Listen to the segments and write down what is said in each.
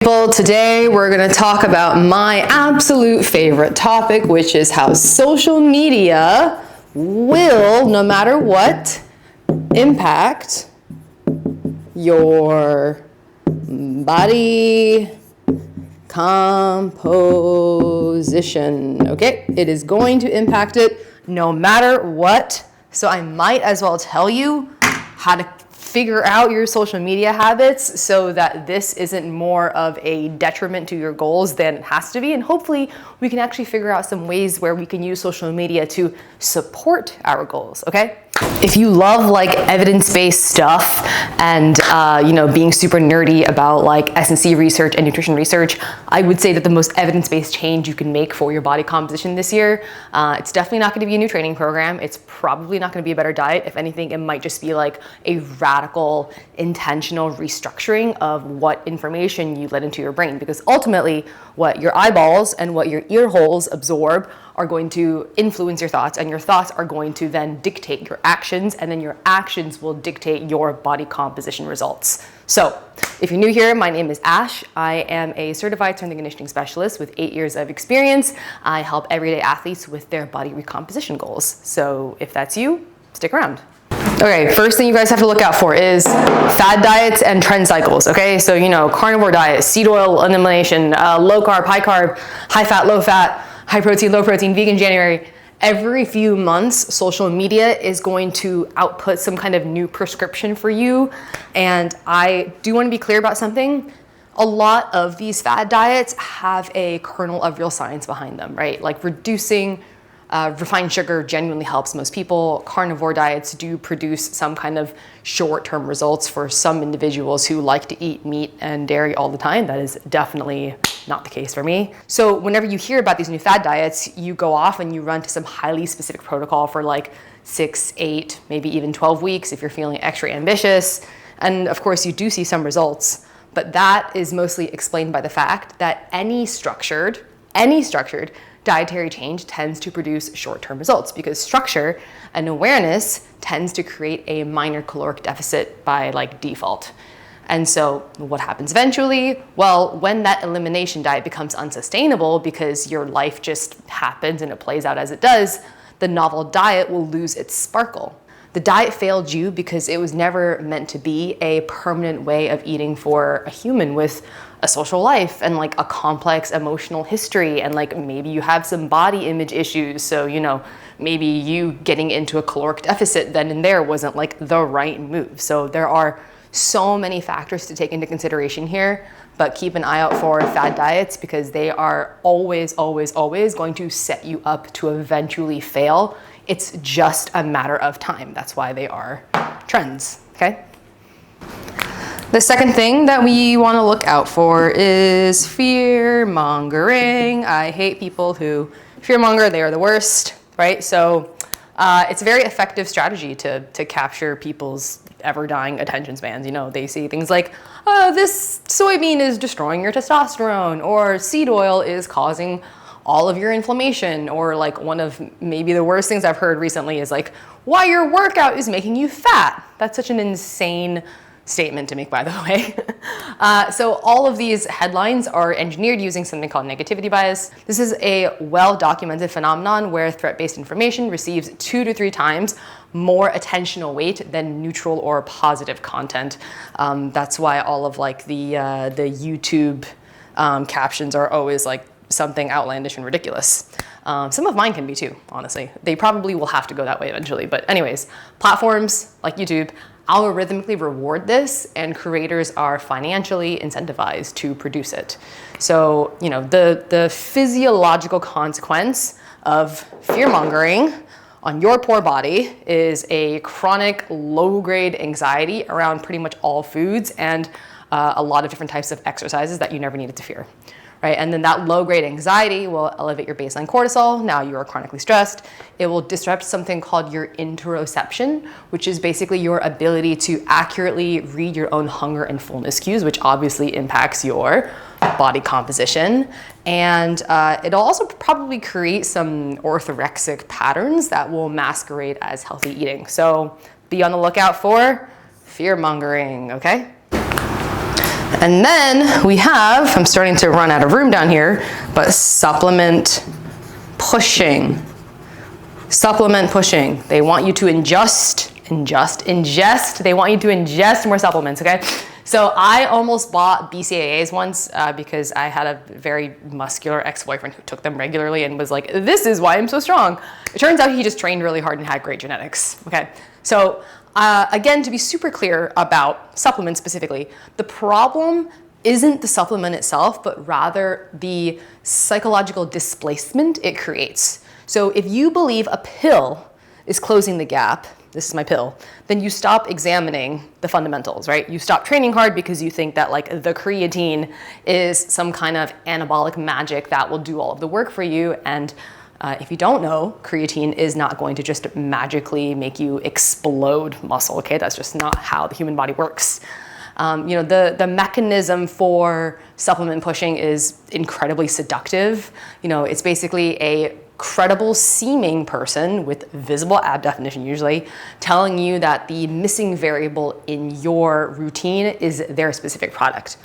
people, today we're going to talk about my absolute favorite topic, which is how social media will, no matter what, impact your body composition. Okay, it is going to impact it no matter what. So I might as well tell you how to figure out your social media habits so that this isn't more of a detriment to your goals than it has to be. And hopefully we can actually figure out some ways where we can use social media to support our goals, okay? If you love like evidence-based stuff and being super nerdy about like S&C research and nutrition research, I would say that the most evidence-based change you can make for your body composition this year, it's definitely not going to be a new training program. It's probably not going to be a better diet. If anything, it might just be like a radical, intentional restructuring of what information you let into your brain, because ultimately what your eyeballs and what your ear holes absorb are going to influence your thoughts, and your thoughts are going to then dictate your actions, and then your actions will dictate your body composition results. So if you're new here, my name is Ash. I am a certified strength and conditioning specialist with 8 years of experience. I help everyday athletes with their body recomposition goals. So if that's you, stick around. Okay, first thing you guys have to look out for is fad diets and trend cycles, okay? So, carnivore diet, seed oil elimination, low carb, high fat, low fat, high protein, low protein, vegan January. Every few months, social media is going to output some kind of new prescription for you. And I do want to be clear about something. A lot of these fad diets have a kernel of real science behind them, right? Like reducing refined sugar genuinely helps most people. Carnivore diets do produce some kind of short-term results for some individuals who like to eat meat and dairy all the time. That is definitely not the case for me. So whenever you hear about these new fad diets, you go off and you run to some highly specific protocol for like 6, 8, maybe even 12 weeks if you're feeling extra ambitious. And of course you do see some results, but that is mostly explained by the fact that any structured dietary change tends to produce short-term results, because structure and awareness tends to create a minor caloric deficit by like default. And so what happens eventually? Well, when that elimination diet becomes unsustainable because your life just happens and it plays out as it does, the novel diet will lose its sparkle. The diet failed you because it was never meant to be a permanent way of eating for a human with a social life and like a complex emotional history, and like maybe you have some body image issues, so maybe you getting into a caloric deficit then and there wasn't like the right move. So there are so many factors to take into consideration here, but keep an eye out for fad diets because they are always going to set you up to eventually fail. It's just a matter of time. That's why they are trends, okay? The second thing that we want to look out for is fear mongering. I hate people who fear monger. They are the worst, right? So it's a very effective strategy to capture people's ever dying attention spans. They see things like, oh, this soybean is destroying your testosterone, or seed oil is causing all of your inflammation, or like one of maybe the worst things I've heard recently is like, why your workout is making you fat. That's such an insane statement to make, by the way. So all of these headlines are engineered using something called negativity bias. This is a well-documented phenomenon where threat-based information receives 2 to 3 times more attentional weight than neutral or positive content. That's why all of like the YouTube captions are always like something outlandish and ridiculous. Some of mine can be too, honestly. They probably will have to go that way eventually. But anyways, platforms like YouTube algorithmically reward this, and creators are financially incentivized to produce it. So, the physiological consequence of fear-mongering on your poor body is a chronic low-grade anxiety around pretty much all foods and a lot of different types of exercises that you never needed to fear. Right? And then that low-grade anxiety will elevate your baseline cortisol. Now you are chronically stressed. It will disrupt something called your interoception, which is basically your ability to accurately read your own hunger and fullness cues, which obviously impacts your body composition. And it'll also probably create some orthorexic patterns that will masquerade as healthy eating. So be on the lookout for fear-mongering, okay? And then we have, I'm starting to run out of room down here, but supplement pushing. Supplement pushing. They want you to ingest. They want you to ingest more supplements, okay? So I almost bought BCAAs once because I had a very muscular ex-boyfriend who took them regularly and was like, this is why I'm so strong. It turns out he just trained really hard and had great genetics, okay? So again, to be super clear about supplements specifically, the problem isn't the supplement itself, but rather the psychological displacement it creates. So if you believe a pill is closing the gap, this is my pill, then you stop examining the fundamentals, right? You stop training hard because you think that like the creatine is some kind of anabolic magic that will do all of the work for you. And if you don't know, creatine is not going to just magically make you explode muscle, okay? That's just not how the human body works. The mechanism for supplement pushing is incredibly seductive. It's basically a credible seeming person with visible ab definition usually telling you that the missing variable in your routine is their specific product.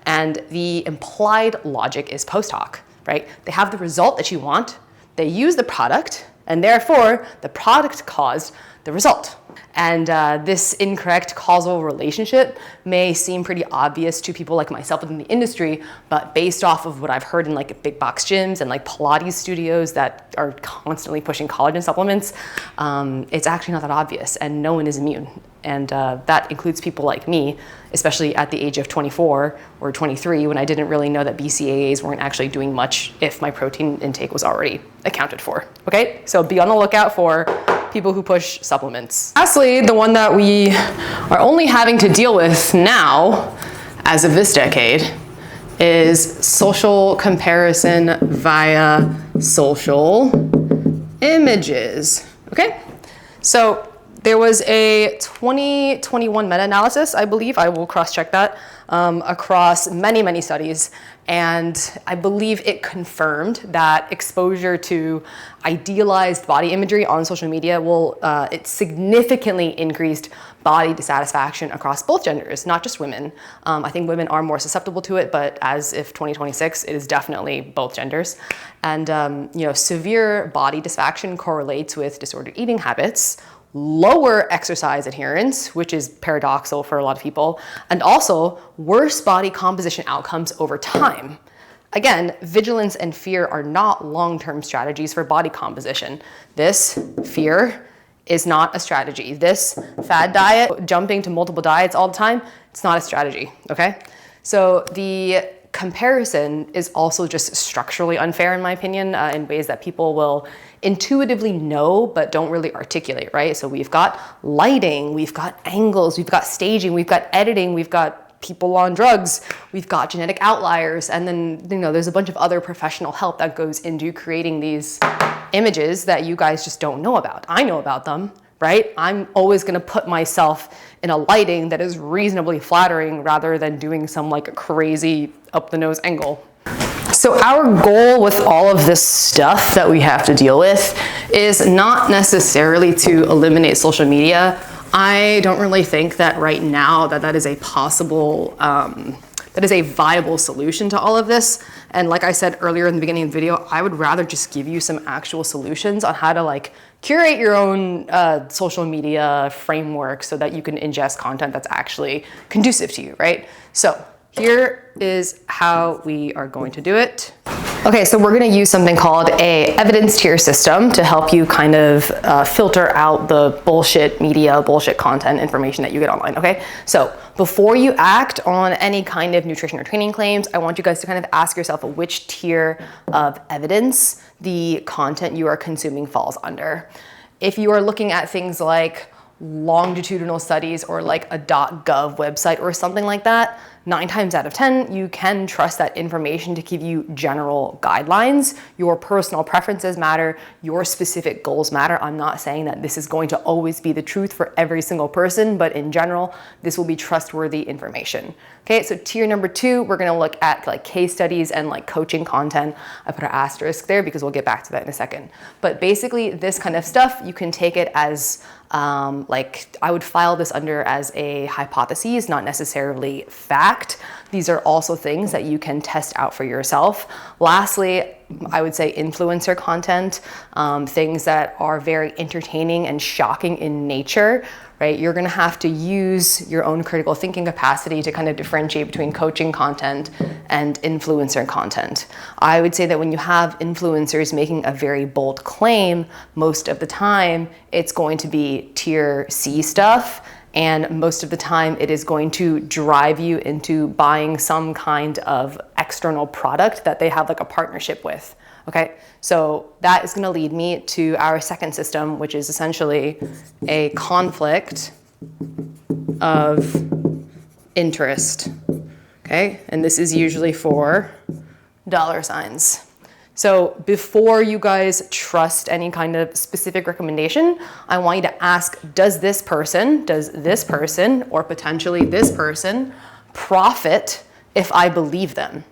And the implied logic is post hoc, right? They have the result that you want, they use the product, and therefore the product caused the result. And this incorrect causal relationship may seem pretty obvious to people like myself within the industry, but based off of what I've heard in like big box gyms and like Pilates studios that are constantly pushing collagen supplements, it's actually not that obvious and no one is immune. And that includes people like me, especially at the age of 24 or 23 when I didn't really know that BCAAs weren't actually doing much if my protein intake was already accounted for, okay? So be on the lookout for people who push supplements. Lastly, the one that we are only having to deal with now, as of this decade, is social comparison via social images, okay? So there was a 2021 meta-analysis, I believe, I will cross-check that, across many, many studies. And I believe it confirmed that exposure to idealized body imagery on social media it significantly increased body dissatisfaction across both genders, not just women. I think women are more susceptible to it, but as if 2026, it is definitely both genders. And severe body dissatisfaction correlates with disordered eating habits, lower exercise adherence, which is paradoxical for a lot of people, and also worse body composition outcomes over time. Again, vigilance and fear are not long-term strategies for body composition. This fear is not a strategy. This fad diet, jumping to multiple diets all the time, it's not a strategy, okay? So the comparison is also just structurally unfair in my opinion, in ways that people will intuitively know but don't really articulate, right? So we've got lighting, we've got angles, we've got staging, we've got editing, we've got people on drugs, we've got genetic outliers, and then there's a bunch of other professional help that goes into creating these images that you guys just don't know about. I know about them, right? I'm always gonna put myself in a lighting that is reasonably flattering rather than doing some like crazy up the nose angle. So our goal with all of this stuff that we have to deal with is not necessarily to eliminate social media. I don't really think that right now that is a possible, that is a viable solution to all of this. And like I said earlier in the beginning of the video, I would rather just give you some actual solutions on how to like curate your own social media framework so that you can ingest content that's actually conducive to you, right? So here is how we are going to do it. Okay, so we're gonna use something called a evidence tier system to help you kind of filter out the bullshit media, bullshit content information that you get online, okay? So before you act on any kind of nutrition or training claims, I want you guys to kind of ask yourself which tier of evidence the content you are consuming falls under. If you are looking at things like longitudinal studies or like a .gov website or something like that, 9 times out of 10, you can trust that information to give you general guidelines. Your personal preferences matter, your specific goals matter. I'm not saying that this is going to always be the truth for every single person, but in general, this will be trustworthy information. Okay, so tier number 2, we're gonna look at like case studies and like coaching content. I put an asterisk there because we'll get back to that in a second. But basically this kind of stuff, you can take it as Like I would file this under as a hypothesis, not necessarily fact. These are also things that you can test out for yourself. Lastly, I would say influencer content, things that are very entertaining and shocking in nature, right? You're gonna have to use your own critical thinking capacity to kind of differentiate between coaching content and influencer content. I would say that when you have influencers making a very bold claim, most of the time it's going to be tier C stuff. And most of the time it is going to drive you into buying some kind of external product that they have like a partnership with. Okay, so that is gonna lead me to our second system, which is essentially a conflict of interest. Okay, and this is usually for dollar signs. So before you guys trust any kind of specific recommendation, I want you to ask, does this person, or potentially this person profit if I believe them?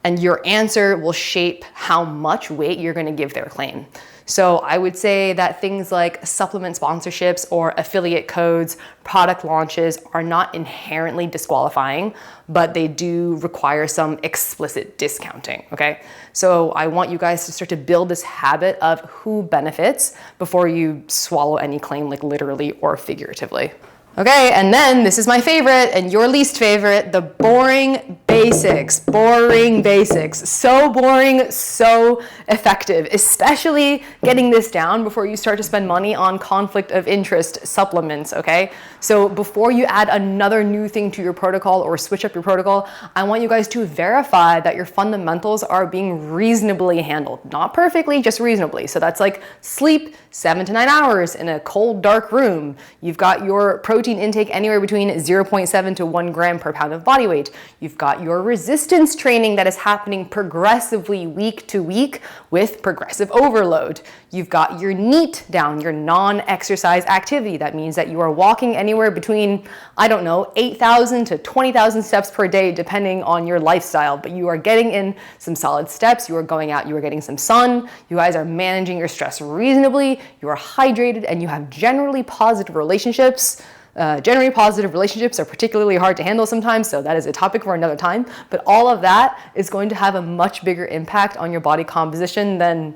And your answer will shape how much weight you're gonna give their claim. So I would say that things like supplement sponsorships or affiliate codes, product launches are not inherently disqualifying, but they do require some explicit discounting, okay? So I want you guys to start to build this habit of who benefits before you swallow any claim, like literally or figuratively. Okay, and then this is my favorite and your least favorite, the boring basics. Boring basics. So boring, so effective, especially getting this down before you start to spend money on conflict of interest supplements, okay? So before you add another new thing to your protocol or switch up your protocol, I want you guys to verify that your fundamentals are being reasonably handled. Not perfectly, just reasonably. So that's like sleep 7 to 9 hours in a cold, dark room. You've got your protein intake anywhere between 0.7 to 1 gram per pound of body weight. You've got your resistance training that is happening progressively week to week with progressive overload. You've got your NEAT down, your non-exercise activity. That means that you are walking anywhere between, I don't know, 8,000 to 20,000 steps per day, depending on your lifestyle, but you are getting in some solid steps. You are going out, you are getting some sun. You guys are managing your stress reasonably. You are hydrated and you have generally positive relationships. Generally positive relationships are particularly hard to handle sometimes, so that is a topic for another time. But all of that is going to have a much bigger impact on your body composition than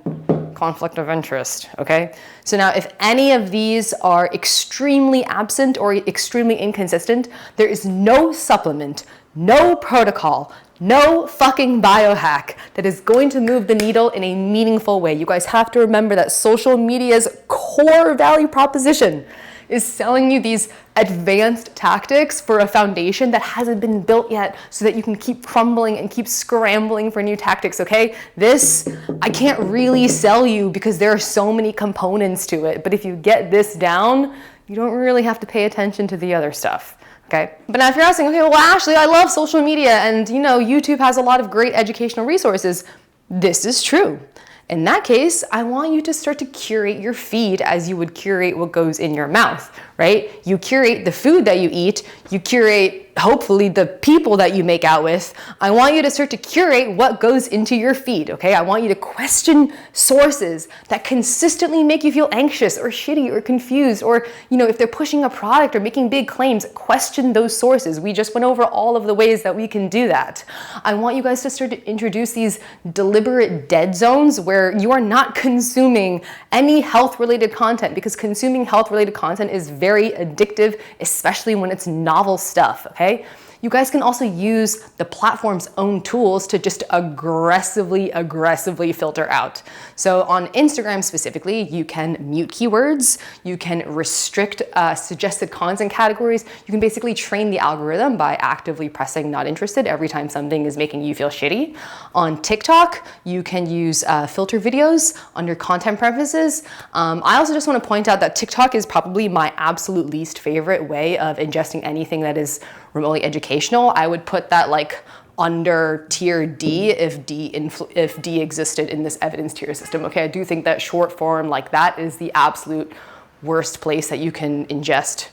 conflict of interest, okay? So now if any of these are extremely absent or extremely inconsistent, there is no supplement, no protocol, no fucking biohack that is going to move the needle in a meaningful way. You guys have to remember that social media's core value proposition is selling you these advanced tactics for a foundation that hasn't been built yet so that you can keep crumbling and keep scrambling for new tactics, okay? This, I can't really sell you because there are so many components to it, but if you get this down, you don't really have to pay attention to the other stuff. Okay. But now if you're asking, okay, well, Ashley, I love social media and you know, YouTube has a lot of great educational resources. This is true. In that case, I want you to start to curate your feed as you would curate what goes in your mouth, right? You curate the food that you eat, you curate hopefully the people that you make out with. I want you to start to curate what goes into your feed, okay? I want you to question sources that consistently make you feel anxious or shitty or confused, or, you know, if they're pushing a product or making big claims, question those sources. We just went over all of the ways that we can do that. I want you guys to start to introduce these deliberate dead zones where you are not consuming any health-related content, because consuming health-related content is very addictive, especially when it's novel stuff, okay? You guys can also use the platform's own tools to just aggressively filter out. So on Instagram specifically, you can mute keywords, you can restrict suggested content categories, you can basically train the algorithm by actively pressing not interested every time something is making you feel shitty. On TikTok, you can use filter videos under content preferences. I also just want to point out that TikTok is probably my absolute least favorite way of ingesting anything that is remotely educational. I would put that like under tier D if D existed in this evidence tier system. Okay, I do think that short form like that is the absolute worst place that you can ingest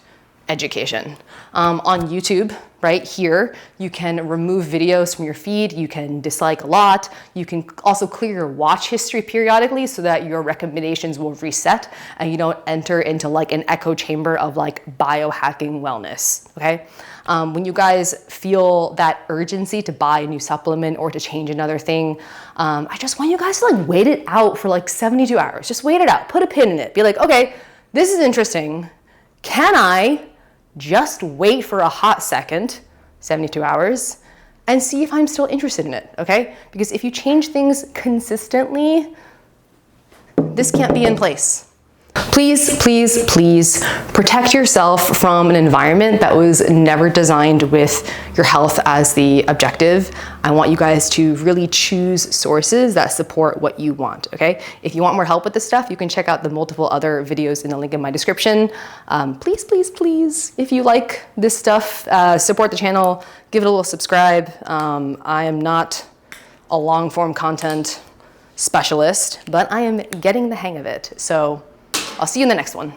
education. On YouTube, right here, you can remove videos from your feed, you can dislike a lot, you can also clear your watch history periodically so that your recommendations will reset and you don't enter into like an echo chamber of like biohacking wellness, okay? When you guys feel that urgency to buy a new supplement or to change another thing, I just want you guys to like wait it out for like 72 hours. Just wait it out, put a pin in it. Be like, okay, this is interesting. Can I just wait for a hot second, 72 hours, and see if I'm still interested in it, okay? Because if you change things consistently, this can't be in place. Please, please, please protect yourself from an environment that was never designed with your health as the objective. I want you guys to really choose sources that support what you want, okay? If you want more help with this stuff, you can check out the multiple other videos in the link in my description. Please, please, please, if you like this stuff, support the channel, give it a little subscribe. I am not a long form content specialist, but I am getting the hang of it. So I'll see you in the next one.